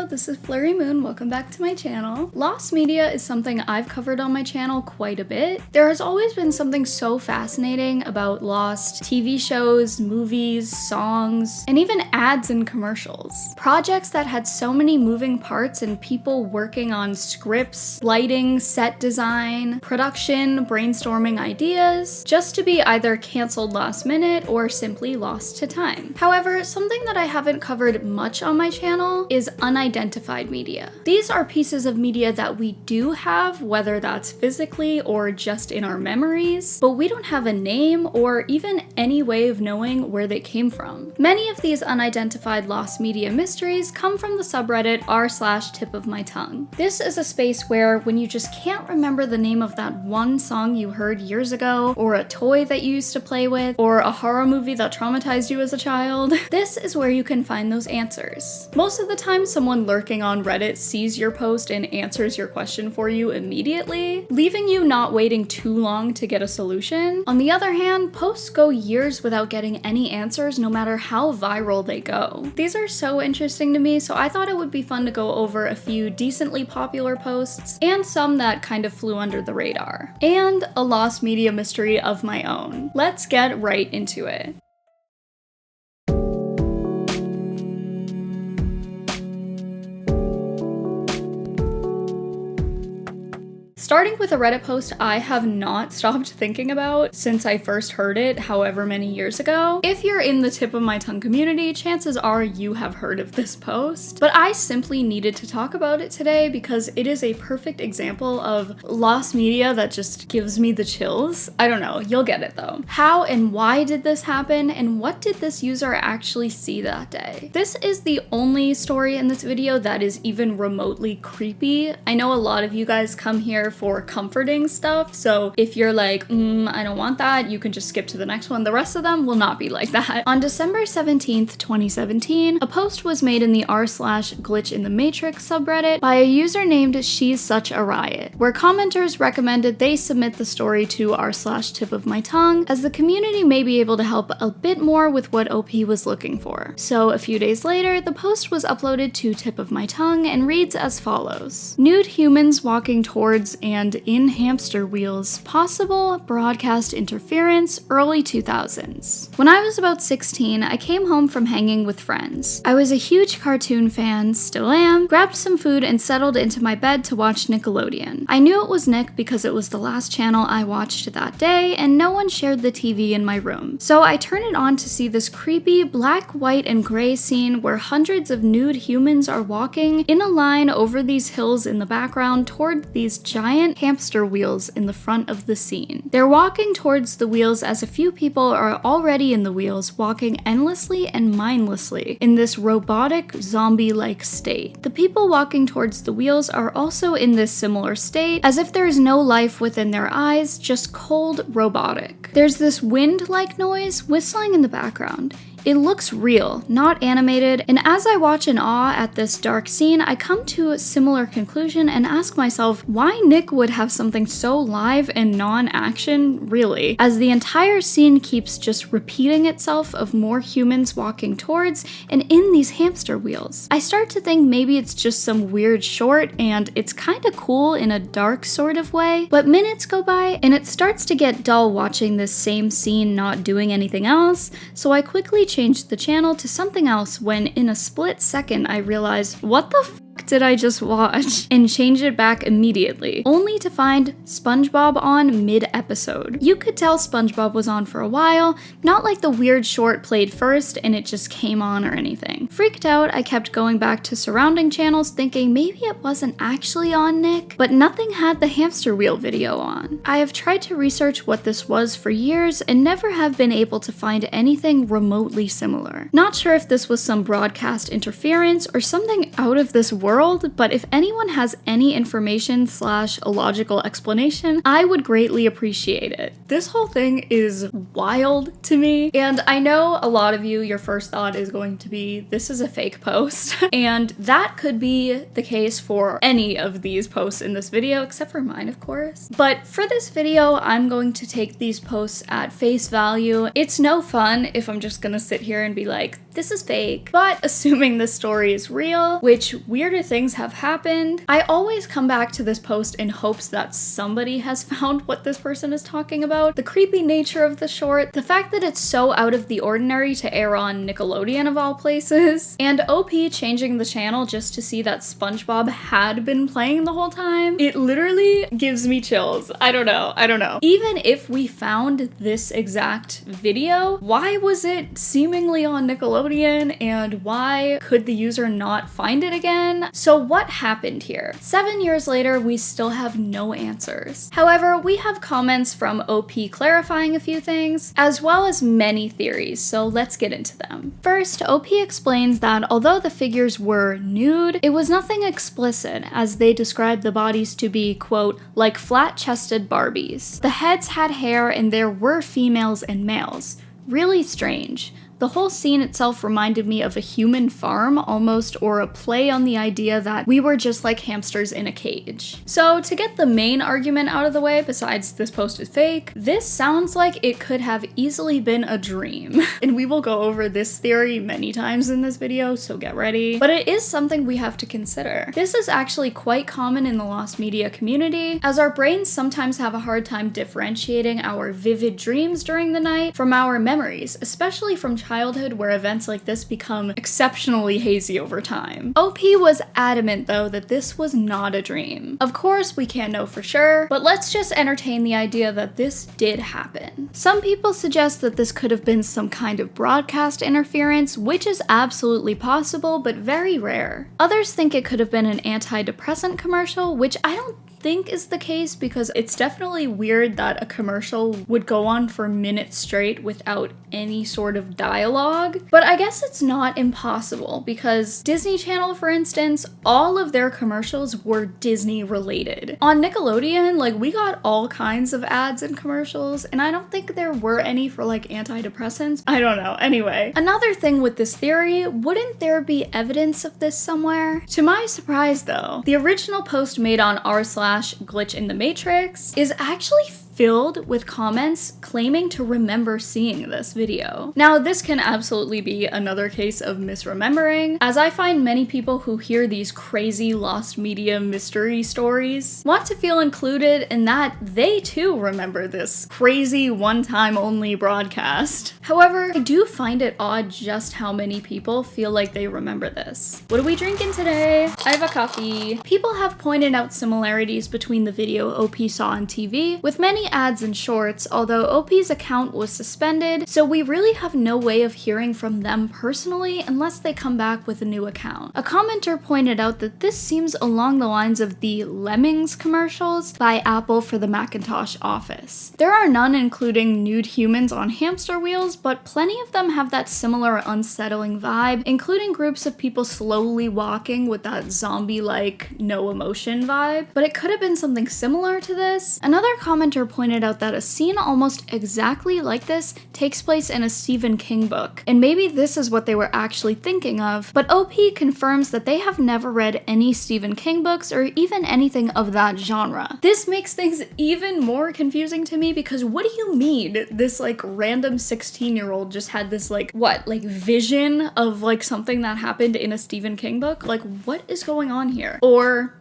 Hello, this is Flurry Moon. Welcome back to my channel. Lost media is something I've covered on my channel quite a bit. There has always been something so fascinating about lost TV shows, movies, songs, and even ads and commercials. Projects that had so many moving parts and people working on scripts, lighting, set design, production, brainstorming ideas, just to be either canceled last minute or simply lost to time. However, something that I haven't covered much on my channel is unidentified media. These are pieces of media that we do have, whether that's physically or just in our memories, but we don't have a name or even any way of knowing where they came from. Many of these unidentified lost media mysteries come from the subreddit r/tipofmytongue. This is a space where when you just can't remember the name of that one song you heard years ago, or a toy that you used to play with, or a horror movie that traumatized you as a child, this is where you can find those answers. Most of the time, someone lurking on Reddit sees your post and answers your question for you immediately, leaving you not waiting too long to get a solution. On the other hand, posts go years without getting any answers no matter how viral they go. These are so interesting to me, so I thought it would be fun to go over a few decently popular posts and some that kind of flew under the radar. And a lost media mystery of my own. Let's get right into it. Starting with a Reddit post I have not stopped thinking about since I first heard it however many years ago. If you're in the Tip of My Tongue community, chances are you have heard of this post, but I simply needed to talk about it today because it is a perfect example of lost media that just gives me the chills. I don't know, you'll get it though. How and why did this happen, and what did this user actually see that day? This is the only story in this video that is even remotely creepy. I know a lot of you guys come here for comforting stuff, so if you're like, I don't want that, you can just skip to the next one. The rest of them will not be like that. On December 17th, 2017, a post was made in the r/glitch in the matrix subreddit by a user named She's Such a Riot, where commenters recommended they submit the story to r/tipofmytongue, as the community may be able to help a bit more with what OP was looking for. So a few days later, the post was uploaded to Tip of My Tongue and reads as follows: nude humans walking towards and in hamster wheels, possible broadcast interference, early 2000s. When I was about 16, I came home from hanging with friends. I was a huge cartoon fan, still am, grabbed some food and settled into my bed to watch Nickelodeon. I knew it was Nick because it was the last channel I watched that day and no one shared the TV in my room. So I turned it on to see this creepy black, white, and gray scene where hundreds of nude humans are walking in a line over these hills in the background toward these giant hamster wheels in the front of the scene. They're walking towards the wheels as a few people are already in the wheels, walking endlessly and mindlessly in this robotic, zombie-like state. The people walking towards the wheels are also in this similar state, as if there is no life within their eyes, just cold, robotic. There's this wind-like noise whistling in the background. It looks real, not animated, and as I watch in awe at this dark scene, I come to a similar conclusion and ask myself why Nick would have something so live and non-action, really, as the entire scene keeps just repeating itself of more humans walking towards and in these hamster wheels. I start to think maybe it's just some weird short and it's kinda cool in a dark sort of way, but minutes go by and it starts to get dull watching this same scene not doing anything else, so I quickly changed the channel to something else when in a split second I realized, what the f did I just watch? And changed it back immediately, only to find SpongeBob on mid-episode. You could tell SpongeBob was on for a while, not like the weird short played first and it just came on or anything. Freaked out, I kept going back to surrounding channels thinking maybe it wasn't actually on Nick, but nothing had the hamster wheel video on. I have tried to research what this was for years and never have been able to find anything remotely similar. Not sure if this was some broadcast interference or something out of this world, but if anyone has any information / a logical explanation, I would greatly appreciate it. This whole thing is wild to me, and I know a lot of you, your first thought is going to be, this is a fake post, and that could be the case for any of these posts in this video, except for mine, of course. But for this video, I'm going to take these posts at face value. It's no fun if I'm just gonna sit here and be like, this is fake. But assuming this story is real, which weirder things have happened, I always come back to this post in hopes that somebody has found what this person is talking about. The creepy nature of the short, the fact that it's so out of the ordinary to air on Nickelodeon of all places, and OP changing the channel just to see that SpongeBob had been playing the whole time. It literally gives me chills. I don't know. Even if we found this exact video, why was it seemingly on Nickelodeon and why could the user not find it again? So what happened here? 7 years later, we still have no answers. However, we have comments from OP clarifying a few things, as well as many theories, so let's get into them. First, OP explains that although the figures were nude, it was nothing explicit, as they described the bodies to be, quote, like flat-chested Barbies. The heads had hair and there were females and males. Really strange. The whole scene itself reminded me of a human farm almost, or a play on the idea that we were just like hamsters in a cage. So to get the main argument out of the way, besides this post is fake, this sounds like it could have easily been a dream. And we will go over this theory many times in this video, so get ready. But it is something we have to consider. This is actually quite common in the lost media community, as our brains sometimes have a hard time differentiating our vivid dreams during the night from our memories, especially from childhood, where events like this become exceptionally hazy over time. OP was adamant though that this was not a dream. Of course, we can't know for sure, but let's just entertain the idea that this did happen. Some people suggest that this could have been some kind of broadcast interference, which is absolutely possible, but very rare. Others think it could have been an antidepressant commercial, which I don't think is the case, because it's definitely weird that a commercial would go on for minutes straight without any sort of dialogue. But I guess it's not impossible, because Disney Channel, for instance, all of their commercials were Disney related. On Nickelodeon, like, we got all kinds of ads and commercials, and I don't think there were any for like antidepressants. I don't know. Anyway, another thing with this theory, wouldn't there be evidence of this somewhere? To my surprise though, the original post made on r/glitch in the matrix is actually filled with comments claiming to remember seeing this video. Now, this can absolutely be another case of misremembering, as I find many people who hear these crazy lost media mystery stories want to feel included in that they too remember this crazy one-time only broadcast. However, I do find it odd just how many people feel like they remember this. What are we drinking today? I have a coffee. People have pointed out similarities between the video OP saw on TV, with many ads and shorts, although OP's account was suspended, so we really have no way of hearing from them personally unless they come back with a new account. A commenter pointed out that this seems along the lines of the Lemmings commercials by Apple for the Macintosh Office. There are none including nude humans on hamster wheels, but plenty of them have that similar unsettling vibe, including groups of people slowly walking with that zombie-like no emotion vibe. But it could have been something similar to this. Another commenter pointed out that a scene almost exactly like this takes place in a Stephen King book, and maybe this is what they were actually thinking of, but OP confirms that they have never read any Stephen King books or even anything of that genre. This makes things even more confusing to me, because what do you mean this like random 16-year-old just had this like vision of like something that happened in a Stephen King book? Like, what is going on here? Or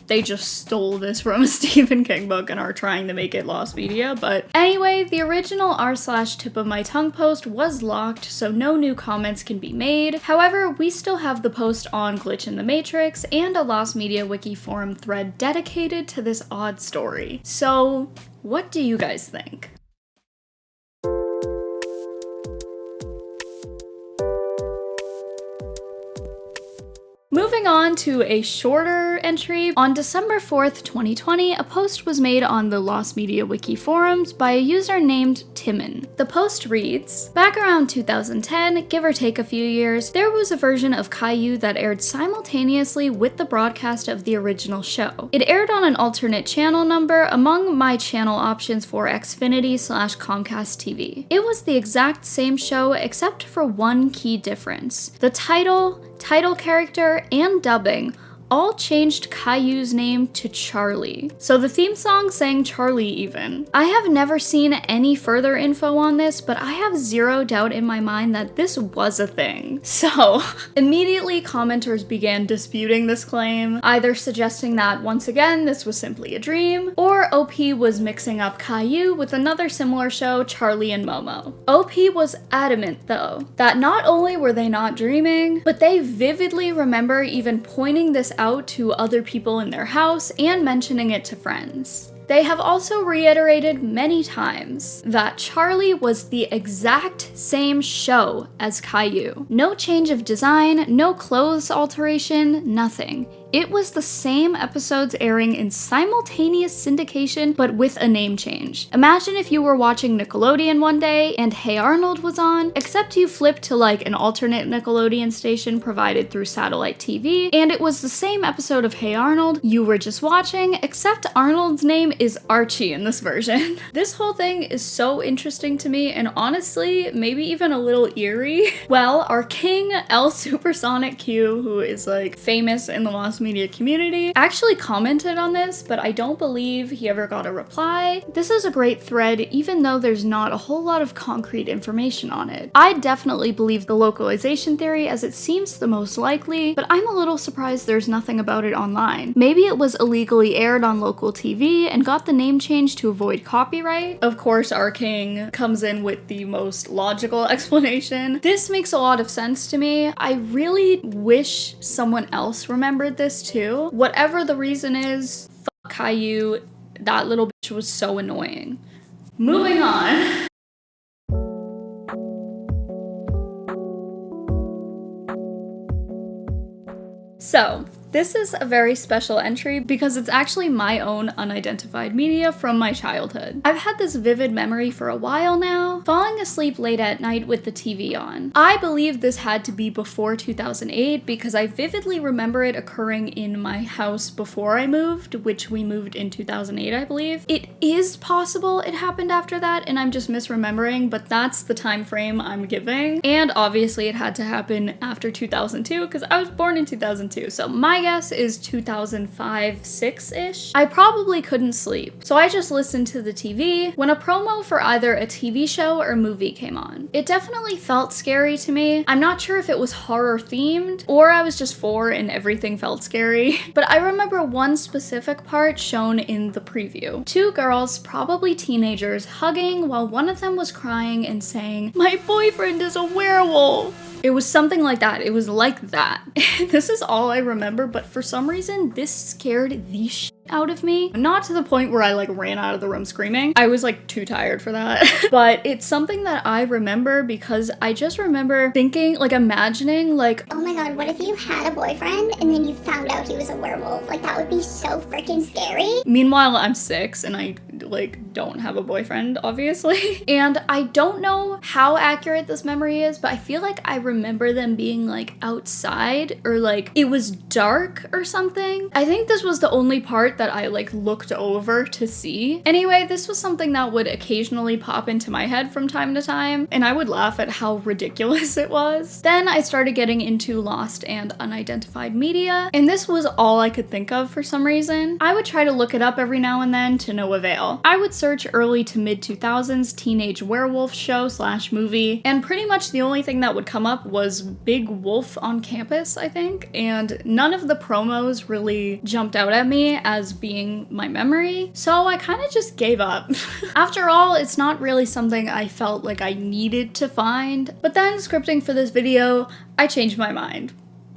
they just stole this from a Stephen King book and are trying to make it lost media. But anyway, the original r/tipofmytongue post was locked, so no new comments can be made. However, we still have the post on Glitch in the Matrix and a Lost Media Wiki forum thread dedicated to this odd story. So what do you guys think? Moving on to a shorter entry, on December 4th, 2020, a post was made on the Lost Media Wiki forums by a user named Timon. The post reads, back around 2010, give or take a few years, there was a version of Caillou that aired simultaneously with the broadcast of the original show. It aired on an alternate channel number among my channel options for Xfinity/Comcast TV. It was the exact same show except for one key difference. The title character, and dubbing all changed Caillou's name to Charlie. So the theme song sang Charlie even. I have never seen any further info on this, but I have zero doubt in my mind that this was a thing. So immediately commenters began disputing this claim, either suggesting that once again this was simply a dream, or OP was mixing up Caillou with another similar show, Charlie and Momo. OP was adamant though, that not only were they not dreaming, but they vividly remember even pointing this out to other people in their house and mentioning it to friends. They have also reiterated many times that Charlie was the exact same show as Caillou. No change of design, no clothes alteration, nothing. It was the same episodes airing in simultaneous syndication, but with a name change. Imagine if you were watching Nickelodeon one day and Hey Arnold was on, except you flipped to like an alternate Nickelodeon station provided through satellite TV, and it was the same episode of Hey Arnold you were just watching, except Arnold's name is Archie in this version. This whole thing is so interesting to me, and honestly, maybe even a little eerie. Well, our king, El Supersonic Q, who is like famous in the Lost media community, actually commented on this, but I don't believe he ever got a reply. This is a great thread, even though there's not a whole lot of concrete information on it. I definitely believe the localization theory as it seems the most likely, but I'm a little surprised there's nothing about it online. Maybe it was illegally aired on local TV and got the name changed to avoid copyright. Of course, our king comes in with the most logical explanation. This makes a lot of sense to me. I really wish someone else remembered this too. Whatever the reason is, fuck Caillou, that little bitch was so annoying. Moving on. So, this is a very special entry because it's actually my own unidentified media from my childhood. I've had this vivid memory for a while now, falling asleep late at night with the TV on. I believe this had to be before 2008 because I vividly remember it occurring in my house before I moved, which we moved in 2008, I believe. It is possible it happened after that and I'm just misremembering, but that's the time frame I'm giving. And obviously it had to happen after 2002 because I was born in 2002, so my guess is 2005-6-ish. I probably couldn't sleep, so I just listened to the TV when a promo for either a TV show or movie came on. It definitely felt scary to me. I'm not sure if it was horror themed or I was just 4 and everything felt scary, but I remember one specific part shown in the preview. 2 girls, probably teenagers, hugging while one of them was crying and saying, "My boyfriend is a werewolf." It was something like that. It was like that. This is all I remember, but for some reason, this scared the shit out of me. Not to the point where I like ran out of the room screaming. I was like too tired for that. But it's something that I remember because I just remember thinking, like imagining like, oh my god, what if you had a boyfriend and then you found out he was a werewolf? Like that would be so freaking scary. Meanwhile, I'm 6 and I like don't have a boyfriend, obviously. And I don't know how accurate this memory is, but I feel like I remember them being like outside or like it was dark or something. I think this was the only part that I like looked over to see. Anyway, this was something that would occasionally pop into my head from time to time, and I would laugh at how ridiculous it was. Then I started getting into lost and unidentified media, and this was all I could think of for some reason. I would try to look it up every now and then to no avail. I would search early to mid 2000s teenage werewolf show / movie, and pretty much the only thing that would come up was Big Wolf on Campus, I think, and none of the promos really jumped out at me as being my memory, so I kind of just gave up. After all, it's not really something I felt like I needed to find, but then scripting for this video, I changed my mind.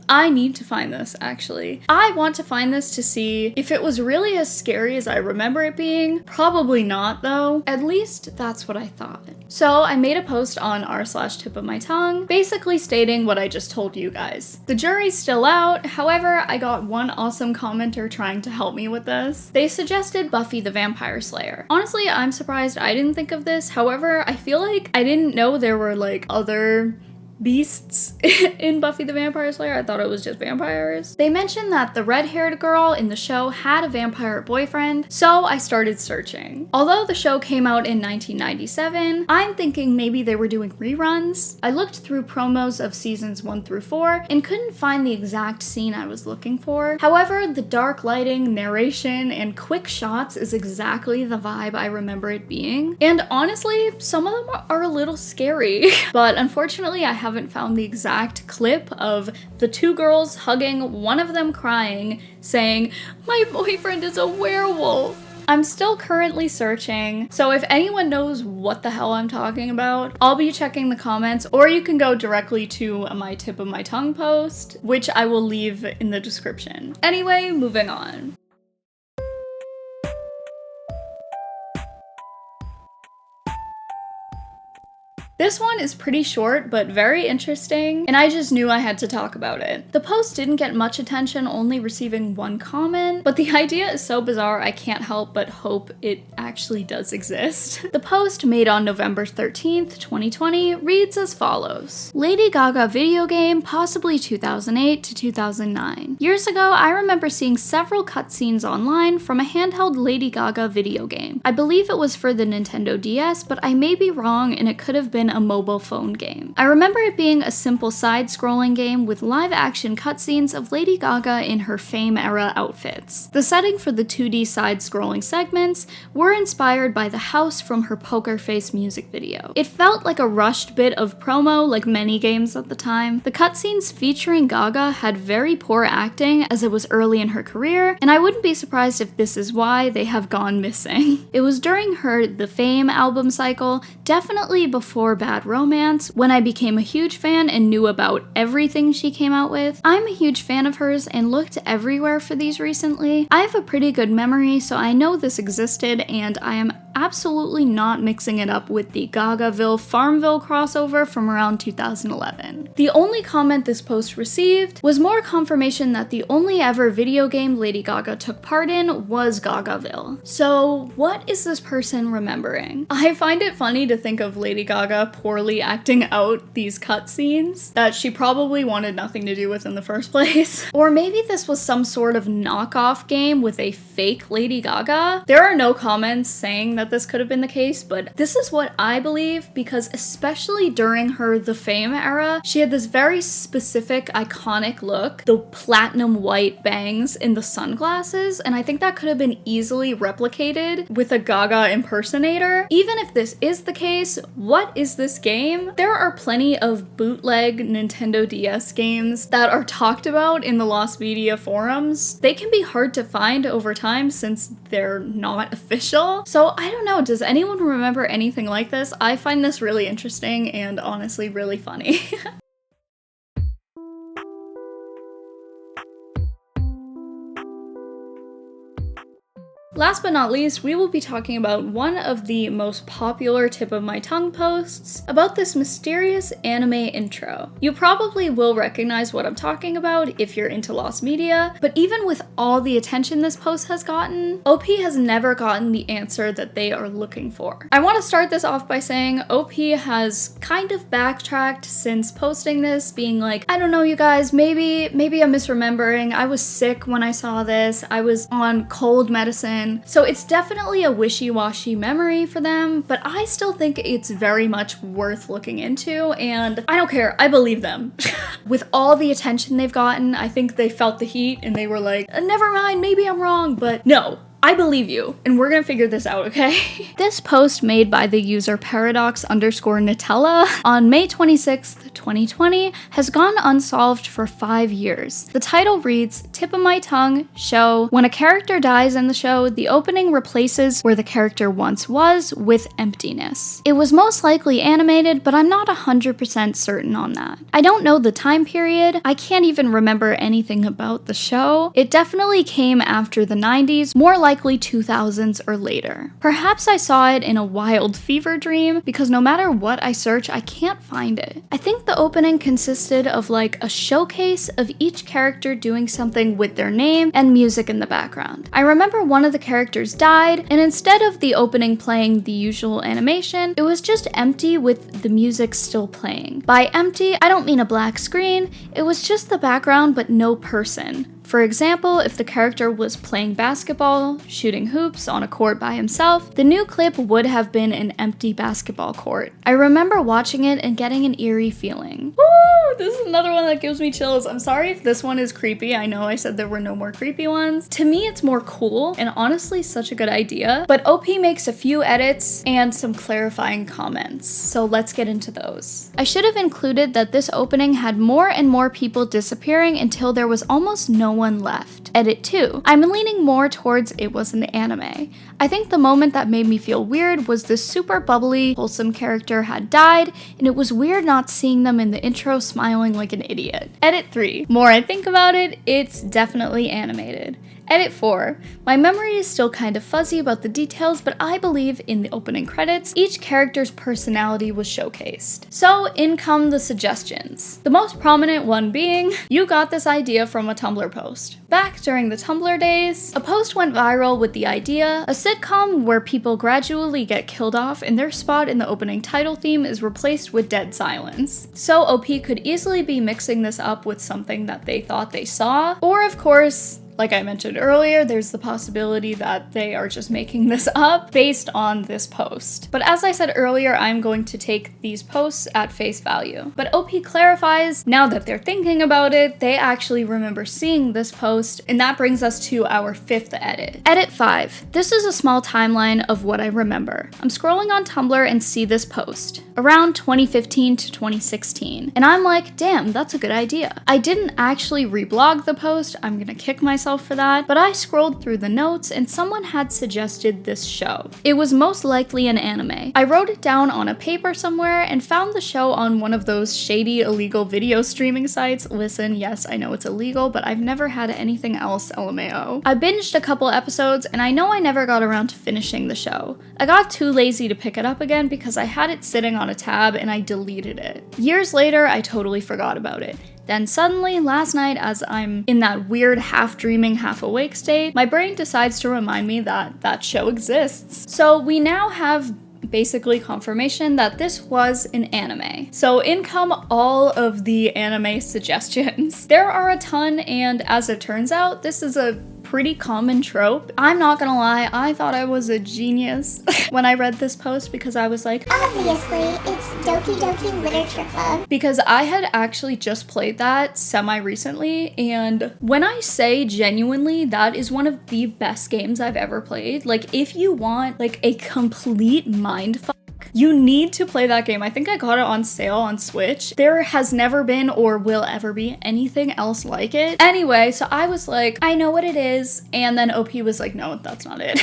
I need to find this, actually. I want to find this to see if it was really as scary as I remember it being. Probably not, though. At least that's what I thought. So I made a post on r/tipofmytongue, basically stating what I just told you guys. The jury's still out, however, I got one awesome commenter trying to help me with this. They suggested Buffy the Vampire Slayer. Honestly, I'm surprised I didn't think of this. However, I feel like I didn't know there were like other beasts in Buffy the Vampire Slayer. I thought it was just vampires. They mentioned that the red-haired girl in the show had a vampire boyfriend, so I started searching. Although the show came out in 1997, I'm thinking maybe they were doing reruns. I looked through promos of seasons 1 through 4 and couldn't find the exact scene I was looking for. However, the dark lighting, narration, and quick shots is exactly the vibe I remember it being. And honestly, some of them are a little scary. But unfortunately, I haven't found the exact clip of the two girls hugging, one of them crying, saying, "My boyfriend is a werewolf." I'm still currently searching, so if anyone knows what the hell I'm talking about, I'll be checking the comments, or you can go directly to my Tip of My Tongue post, which I will leave in the description. Anyway, moving on. This one is pretty short, but very interesting, and I just knew I had to talk about it. The post didn't get much attention, only receiving one comment, but the idea is so bizarre I can't help but hope it actually does exist. The post, made on November 13th, 2020, reads as follows. Lady Gaga video game, possibly 2008 to 2009. Years ago, I remember seeing several cutscenes online from a handheld Lady Gaga video game. I believe it was for the Nintendo DS, but I may be wrong and it could have been a mobile phone game. I remember it being a simple side-scrolling game with live-action cutscenes of Lady Gaga in her Fame-era outfits. The setting for the 2D side-scrolling segments were inspired by the house from her Poker Face music video. It felt like a rushed bit of promo, like many games at the time. The cutscenes featuring Gaga had very poor acting, as it was early in her career, and I wouldn't be surprised if this is why they have gone missing. It was during her The Fame album cycle, definitely before Bad Romance, when I became a huge fan and knew about everything she came out with. I'm a huge fan of hers and looked everywhere for these recently. I have a pretty good memory, so I know this existed, and I am absolutely not mixing it up with the Gagaville Farmville crossover from around 2011. The only comment this post received was more confirmation that the only ever video game Lady Gaga took part in was Gagaville. So what is this person remembering? I find it funny to think of Lady Gaga poorly acting out these cutscenes that she probably wanted nothing to do with in the first place. Or maybe this was some sort of knockoff game with a fake Lady Gaga. There are no comments saying that this could have been the case, but this is what I believe, because especially during her The Fame era, she had this very specific, iconic look, the platinum white bangs and the sunglasses, and I think that could have been easily replicated with a Gaga impersonator. Even if this is the case, what is this game? There are plenty of bootleg Nintendo DS games that are talked about in the Lost Media forums. They can be hard to find over time since they're not official, so I don't know, does anyone remember anything like this? I find this really interesting and honestly really funny. Last but not least, we will be talking about one of the most popular Tip of My Tongue posts about this mysterious anime intro. You probably will recognize what I'm talking about if you're into Lost Media, but even with all the attention this post has gotten, OP has never gotten the answer that they are looking for. I want to start this off by saying OP has kind of backtracked since posting this, being like, I don't know you guys, maybe I'm misremembering, I was sick when I saw this, I was on cold medicine. So it's definitely a wishy-washy memory for them, but I still think it's very much worth looking into, and I don't care, I believe them. With all the attention they've gotten, I think they felt the heat and they were like, never mind, maybe I'm wrong, but no. I believe you, and we're gonna figure this out, okay? This post made by the user paradox_Nutella on May 26th, 2020 has gone unsolved for 5 years. The title reads, Tip of My Tongue, show. When a character dies in the show, the opening replaces where the character once was with emptiness. It was most likely animated, but I'm not 100% certain on that. I don't know the time period. I can't even remember anything about the show. It definitely came after the 90s, more likely likely 2000s or later. Perhaps I saw it in a wild fever dream, because no matter what I search, I can't find it. I think the opening consisted of like a showcase of each character doing something with their name and music in the background. I remember one of the characters died, and instead of the opening playing the usual animation, it was just empty with the music still playing. By empty, I don't mean a black screen, it was just the background but no person. For example, if the character was playing basketball, shooting hoops on a court by himself, the new clip would have been an empty basketball court. I remember watching it and getting an eerie feeling. Woo! This is another one that gives me chills. I'm sorry if this one is creepy. I know I said there were no more creepy ones. To me, it's more cool and honestly such a good idea, but OP makes a few edits and some clarifying comments. So let's get into those. I should have included that this opening had more and more people disappearing until there was almost no one left. Edit 2. I'm leaning more towards it was an anime. I think the moment that made me feel weird was this super bubbly, wholesome character had died, and it was weird not seeing them in the intro smiling like an idiot. Edit 3. More I think about it, it's definitely animated. Edit 4. My memory is still kind of fuzzy about the details, but I believe in the opening credits, each character's personality was showcased. So in come the suggestions. The most prominent one being, you got this idea from a Tumblr post. Back during the Tumblr days, a post went viral with the idea, a sitcom where people gradually get killed off and their spot in the opening title theme is replaced with dead silence. So OP could easily be mixing this up with something that they thought they saw, or of course, like I mentioned earlier, there's the possibility that they are just making this up based on this post. But as I said earlier, I'm going to take these posts at face value. But OP clarifies, now that they're thinking about it, they actually remember seeing this post, and that brings us to our 5th edit. Edit 5. This is a small timeline of what I remember. I'm scrolling on Tumblr and see this post, around 2015 to 2016, and I'm like, damn, that's a good idea. I didn't actually reblog the post, I'm gonna kick myself for that, but I scrolled through the notes and someone had suggested this show. It was most likely an anime. I wrote it down on a paper somewhere and found the show on one of those shady illegal video streaming sites. Listen, yes, I know it's illegal, but I've never had anything else, LMAO. I binged a couple episodes and I know I never got around to finishing the show. I got too lazy to pick it up again because I had it sitting on a tab and I deleted it. Years later, I totally forgot about it. Then suddenly, last night, as I'm in that weird half-dreaming, half-awake state, my brain decides to remind me that that show exists. So we now have basically confirmation that this was an anime. So in come all of the anime suggestions. There are a ton, and as it turns out, this is a pretty common trope. I'm not gonna lie, I thought I was a genius when I read this post because I was like, obviously, it's Doki Doki Literature Club. Because I had actually just played that semi-recently, and when I say genuinely, that is one of the best games I've ever played. Like, if you want like a complete mindfuck, you need to play that game. I think I got it on sale on Switch. There has never been or will ever be anything else like it. Anyway, so I was like, I know what it is. And then OP was like, no, that's not it.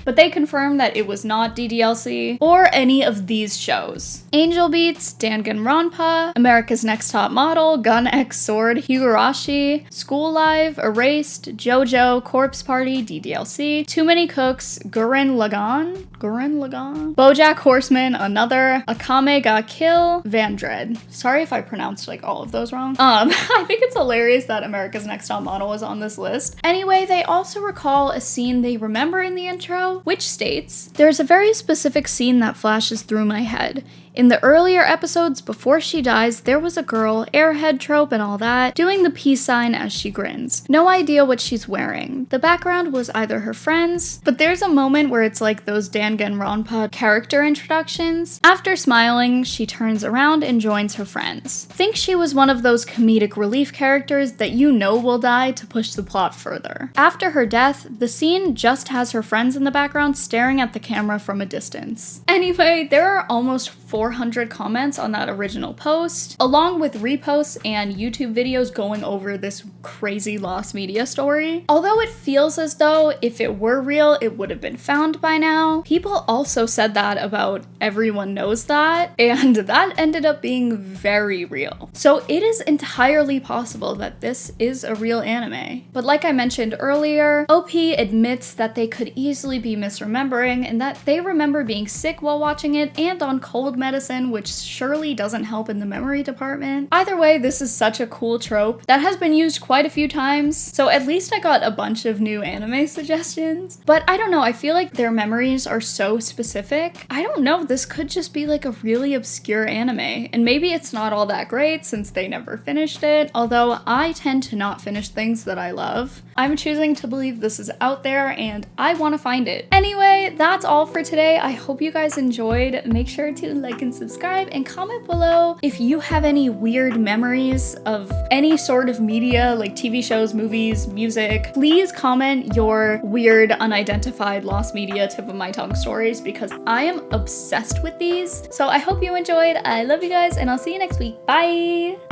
But they confirmed that it was not DDLC or any of these shows. Angel Beats, Danganronpa, America's Next Top Model, Gun X Sword, Higurashi, School Live, Erased, JoJo, Corpse Party, DDLC, Too Many Cooks, Gurren Lagann, BoJack Horseman, Another, Akame ga Kill, Vandred. Sorry if I pronounced like all of those wrong. I think it's hilarious that America's Next Top Model is on this list. Anyway, they also recall a scene they remember in the intro, which states, there's a very specific scene that flashes through my head. In the earlier episodes before she dies, there was a girl, airhead trope and all that, doing the peace sign as she grins. No idea what she's wearing. The background was either her friends, but there's a moment where it's like those Danganronpa character introductions. After smiling, she turns around and joins her friends. Think she was one of those comedic relief characters that you know will die to push the plot further. After her death, the scene just has her friends in the background staring at the camera from a distance. Anyway, there are almost 400 comments on that original post, along with reposts and YouTube videos going over this crazy lost media story. Although it feels as though if it were real, it would have been found by now, people also said that about everyone knows that, and that ended up being very real. So it is entirely possible that this is a real anime. But like I mentioned earlier, OP admits that they could easily be misremembering and that they remember being sick while watching it and on cold medicine, which surely doesn't help in the memory department. Either way, this is such a cool trope that has been used quite a few times, so at least I got a bunch of new anime suggestions. But I don't know, I feel like their memories are so specific. I don't know, this could just be like a really obscure anime, and maybe it's not all that great since they never finished it, although I tend to not finish things that I love. I'm choosing to believe this is out there and I want to find it. Anyway, that's all for today. I hope you guys enjoyed. Make sure to like and subscribe and comment below if you have any weird memories of any sort of media, like TV shows, movies, music. Please comment your weird unidentified lost media tip of my tongue stories because I am obsessed with these. So I hope you enjoyed. I love you guys and I'll see you next week. Bye!